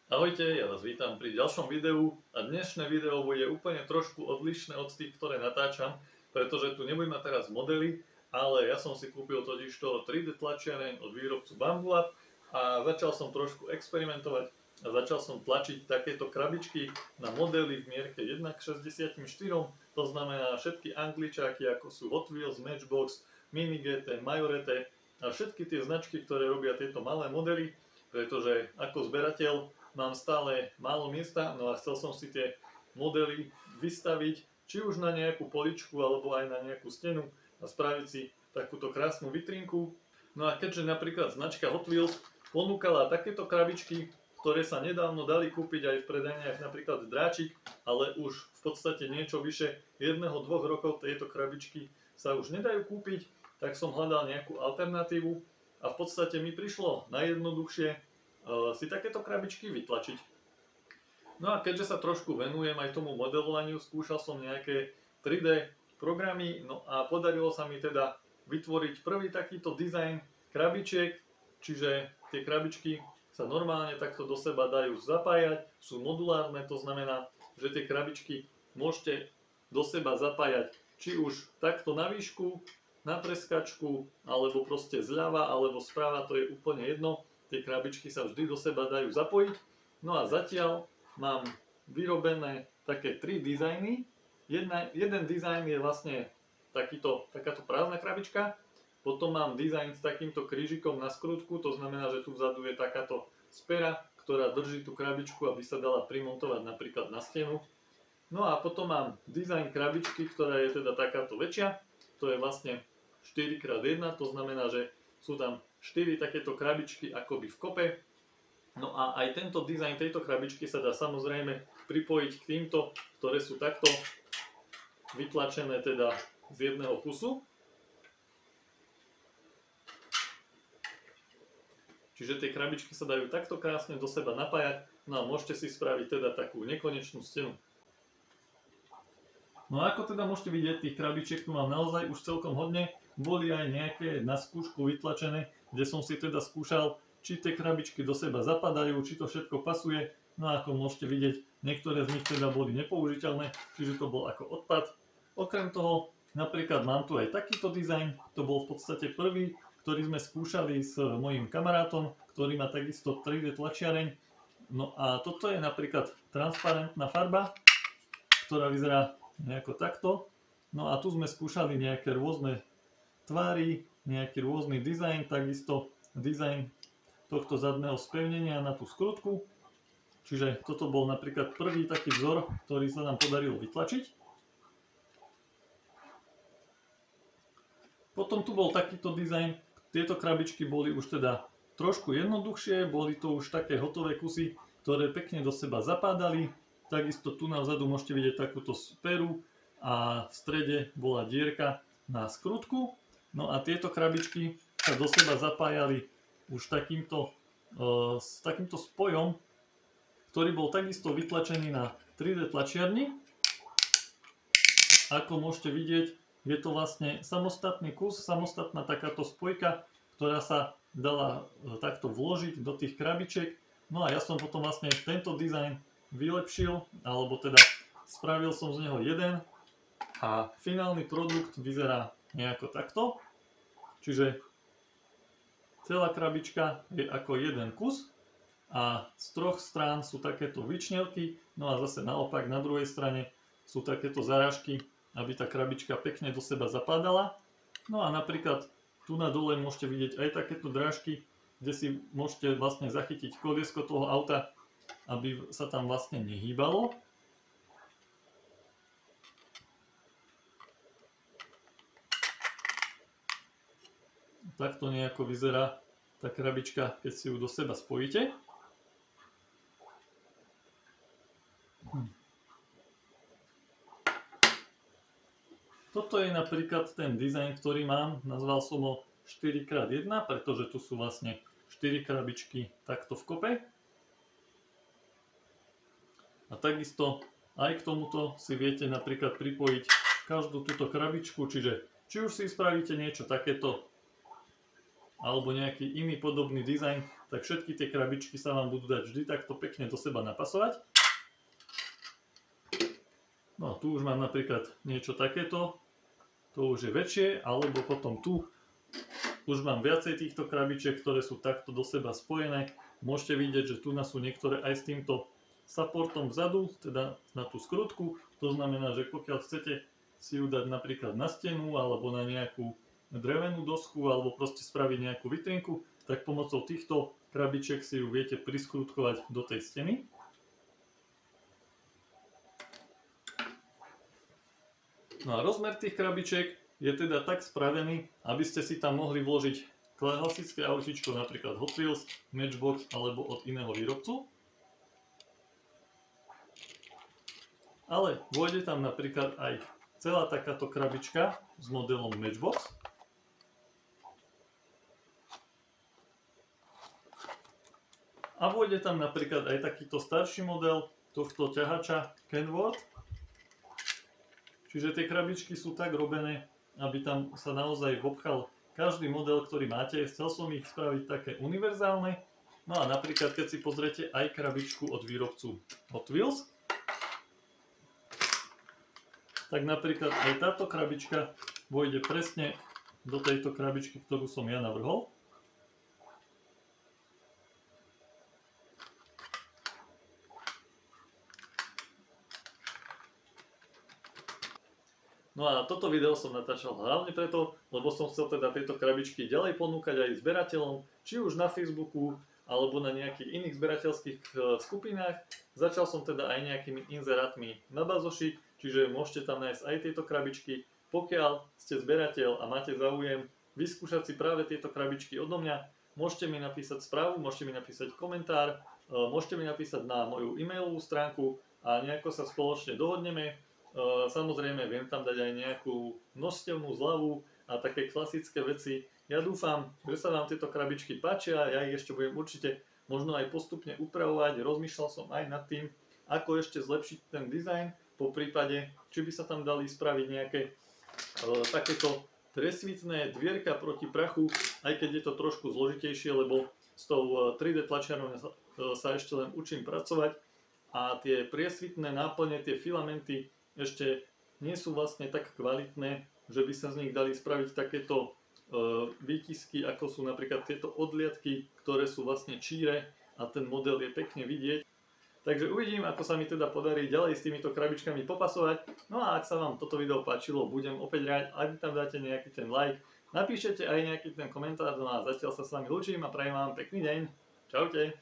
Ahojte, ja vás vítam pri ďalšom videu a dnešné video bude úplne trošku odlišné od tých, ktoré natáčam, pretože tu nebudem mať teraz modely, ale ja som si kúpil totižto 3D tlačiareň od výrobcu Bambulab a začal som trošku experimentovať a začal som tlačiť takéto krabičky na modely v mierke 1:64, to znamená všetky angličáky ako sú Hot Wheels, Matchbox, Mini GT, Majorette a všetky tie značky, ktoré robia tieto malé modely, pretože ako zberateľ mám stále málo miesta, no a chcel som si tie modely vystaviť či už na nejakú poličku alebo aj na nejakú stenu a spraviť si takúto krásnu vitrínku. No a keďže napríklad značka Hot Wheels ponúkala takéto krabičky, ktoré sa nedávno dali kúpiť aj v predajniach, napríklad Dráčik, ale už v podstate niečo vyše 1-2 rokov tieto krabičky sa už nedajú kúpiť, tak som hľadal nejakú alternatívu a v podstate mi prišlo najjednoduchšie si takéto krabičky vytlačiť. No a keďže sa trošku venujem aj tomu modelovaniu, skúšal som nejaké 3D programy, no a podarilo sa mi teda vytvoriť prvý takýto dizajn krabičiek, čiže tie krabičky sa normálne takto do seba dajú zapájať, sú modulárne, to znamená, že tie krabičky môžete do seba zapájať či už takto na výšku, na preskačku, alebo proste zľava, alebo sprava, to je úplne jedno. Tie krabičky sa vždy do seba dajú zapojiť. No a zatiaľ mám vyrobené také 3 dizajny. Jeden dizajn je vlastne takáto prázdna krabička. Potom mám dizajn s takýmto krížikom na skrutku, to znamená, že tu vzadu je takáto spera, ktorá drží tú krabičku, aby sa dala primontovať napríklad na stenu. No a potom mám dizajn krabičky, ktorá je teda takáto väčšia. To je vlastne 4x1, to znamená, že sú tam 4 takéto krabičky akoby v kope. No a aj tento dizajn tejto krabičky sa dá samozrejme pripojiť k týmto, ktoré sú takto vytlačené teda z jedného kusu. Čiže tie krabičky sa dajú takto krásne do seba napájať, no a môžete si spraviť teda takú nekonečnú stenu. No a ako teda môžete vidieť, tých krabičiek tu mám naozaj už celkom hodne. Boli aj nejaké na skúšku vytlačené, kde som si teda skúšal, či tie krabičky do seba zapadajú, či to všetko pasuje. No a ako môžete vidieť, niektoré z nich teda boli nepoužiteľné, čiže to bol ako odpad. Okrem toho, napríklad mám tu aj takýto dizajn, to bol v podstate prvý, ktorý sme skúšali s mojím kamarátom, ktorý má takisto 3D tlačiareň. No a toto je napríklad transparentná farba, ktorá vyzerá nejako takto. No a tu sme skúšali nejaké rôzne tvári, nejaký rôzny dizajn, takisto dizajn tohto zadného spevnenia na tú skrutku. Čiže toto bol napríklad prvý taký vzor, ktorý sa nám podarilo vytlačiť. Potom tu bol takýto dizajn, tieto krabičky boli už teda trošku jednoduchšie, boli to už také hotové kusy, ktoré pekne do seba zapádali. Takisto tu na vzadu môžete vidieť takúto speru a v strede bola dierka na skrutku. No a tieto krabičky sa do seba zapájali už s takýmto spojom, ktorý bol takisto vytlačený na 3D tlačiarni. Ako môžete vidieť, je to vlastne samostatný kus, samostatná takáto spojka, ktorá sa dala takto vložiť do tých krabičiek. No a ja som potom vlastne tento dizajn vylepšil, alebo teda spravil som z neho jeden a finálny produkt vyzerá nejako takto. Čiže celá krabička je ako jeden kus a z troch strán sú takéto vyčnelky, no a zase naopak na druhej strane sú takéto zarážky, aby tá krabička pekne do seba zapádala. No a napríklad tu na dole môžete vidieť aj takéto drážky, kde si môžete vlastne zachytiť koliesko toho auta, aby sa tam vlastne nehýbalo. Takto nejako vyzerá tá krabička, keď si ju do seba spojíte. Toto je napríklad ten dizajn, ktorý mám. Nazval som ho 4x1, pretože tu sú vlastne 4 krabičky takto v kope. A takisto aj k tomuto si viete napríklad pripojiť každú túto krabičku, čiže či už si spravíte niečo takéto alebo nejaký iný podobný dizajn, tak všetky tie krabičky sa vám budú dať vždy takto pekne do seba napasovať. No tu už mám napríklad niečo takéto, to už je väčšie, alebo potom tu už mám viacej týchto krabičiek, ktoré sú takto do seba spojené. Môžete vidieť, že tu sú niektoré aj s týmto supportom vzadu, teda na tú skrutku. To znamená, že pokiaľ chcete si ju dať napríklad na stenu alebo na nejakú drevenú dosku alebo proste spraviť nejakú vitrinku, tak pomocou týchto krabičiek si ju viete priskrutkovať do tej steny. No a rozmer tých krabičiek je teda tak spravený, aby ste si tam mohli vložiť klasické autíčko, napríklad Hot Wheels, Matchbox alebo od iného výrobcu. Ale vôjde tam napríklad aj celá takáto krabička s modelom Matchbox. A vôjde tam napríklad aj takýto starší model tohto ťahača Kenworth. Čiže tie krabičky sú tak robené, aby tam sa naozaj vopchal každý model, ktorý máte. Chcel som ich spraviť také univerzálne. No a napríklad, keď si pozriete aj krabičku od výrobcu Hot Wheels, tak napríklad aj táto krabička vôjde presne do tejto krabičky, ktorú som ja navrhol. No a toto video som natáčal hlavne preto, lebo som chcel teda tieto krabičky ďalej ponúkať aj zberateľom, či už na Facebooku, alebo na nejakých iných zberateľských skupinách. Začal som teda aj nejakými inzerátmi na bazoši, čiže môžete tam nájsť aj tieto krabičky. Pokiaľ ste zberateľ a máte záujem vyskúšať si práve tieto krabičky odo mňa, môžete mi napísať správu, môžete mi napísať komentár, môžete mi napísať na moju e-mailovú stránku a nejako sa spoločne dohodneme. Samozrejme viem tam dať aj nejakú množstevnú zľavu a také klasické veci. Ja dúfam, že sa vám tieto krabičky páčia, ja ich ešte budem určite možno aj postupne upravovať. Rozmýšľal som aj nad tým, ako ešte zlepšiť ten dizajn, po prípade, či by sa tam dali spraviť nejaké takéto presvitné dvierka proti prachu, aj keď je to trošku zložitejšie, lebo s tou 3D tlačiarnou sa ešte len učím pracovať a tie priesvitné náplne, tie filamenty ešte nie sú vlastne tak kvalitné, že by sa z nich dali spraviť takéto výtisky, ako sú napríklad tieto odliadky, ktoré sú vlastne číre a ten model je pekne vidieť. Takže uvidím, ako sa mi teda podarí ďalej s týmito krabičkami popasovať. No a ak sa vám toto video páčilo, budem opäť rád, ak tam dáte nejaký ten like, napíšete aj nejaký ten komentár, no a zatiaľ sa s vami lúčim a prajem vám pekný deň. Čaute.